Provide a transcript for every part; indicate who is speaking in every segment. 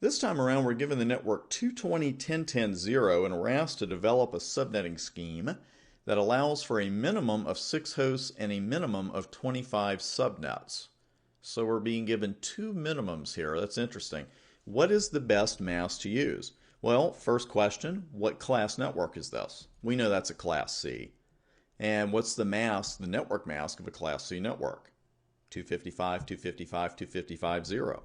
Speaker 1: This time around, we're given the network 220.10.10.0 and we're asked to develop a subnetting scheme that allows for a minimum of 6 hosts and a minimum of 25 subnets. So we're being given two minimums here. That's interesting. What is the best mask to use? Well, first question, what class network is this? We know that's a Class C. And what's the mask, the network mask of a Class C network? 255, 255, 255, 0.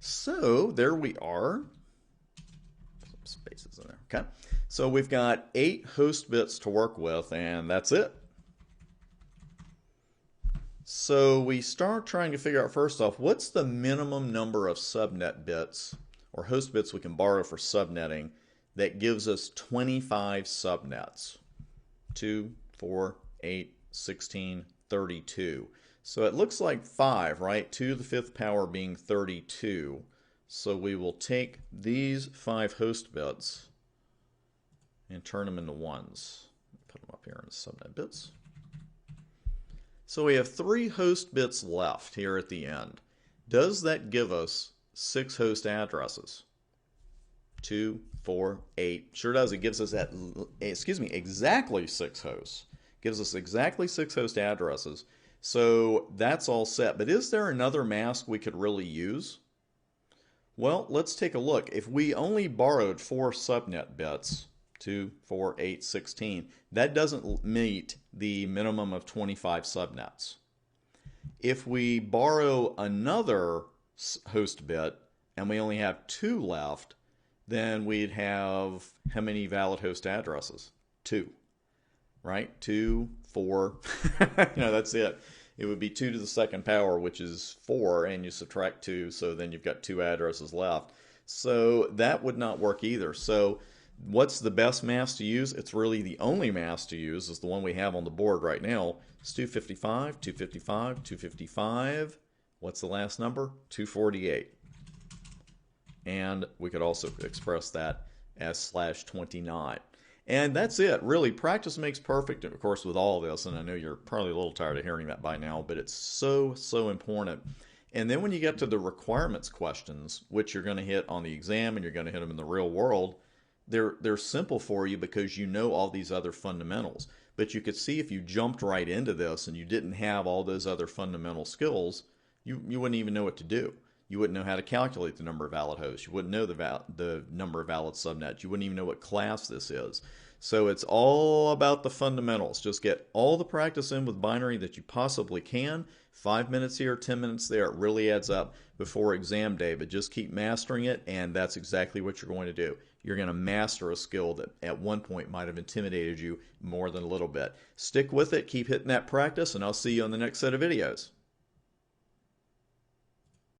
Speaker 1: So there we are. Some spaces in there. Okay. So we've got 8 host bits to work with, and that's it. So we start trying to figure out first off, what's the minimum number of subnet bits or host bits we can borrow for subnetting that gives us 25 subnets? 2, 4, 8, 16, 32. So it looks like 5, right? 2 to the 5th power being 32. So we will take these 5 host bits and turn them into ones. Put them up here in subnet bits. So we have 3 host bits left here at the end. Does that give us 6 host addresses? 2, 4, 8. Sure does. It gives us exactly 6 hosts. Gives us exactly 6 host addresses. So that's all set. But is there another mask we could really use? Well, let's take a look. If we only borrowed 4 subnet bits, 2, 4, 8, 16, that doesn't meet the minimum of 25 subnets. If we borrow another host bit and we only have 2 left, then we'd have how many valid host addresses? 2, right? 2, 4, that's it. It would be 2 to the 2nd power, which is 4, and you subtract 2, so then you've got 2 addresses left. So that would not work either. So what's the best mask to use? It's really the only mask to use is the one we have on the board right now. It's 255, 255, 255. What's the last number? 248. And we could also express that as /29. And that's it. Really, practice makes perfect, of course, with all of this. And I know you're probably a little tired of hearing that by now, but it's so, so important. And then when you get to the requirements questions, which you're going to hit on the exam and you're going to hit them in the real world, they're simple for you because you know all these other fundamentals. But you could see if you jumped right into this and you didn't have all those other fundamental skills, you wouldn't even know what to do. You wouldn't know how to calculate the number of valid hosts. You wouldn't know the number of valid subnets. You wouldn't even know what class this is. So it's all about the fundamentals. Just get all the practice in with binary that you possibly can. 5 minutes here, 10 minutes there. It really adds up before exam day. But just keep mastering it, and that's exactly what you're going to do. You're going to master a skill that at one point might have intimidated you more than a little bit. Stick with it. Keep hitting that practice, and I'll see you on the next set of videos.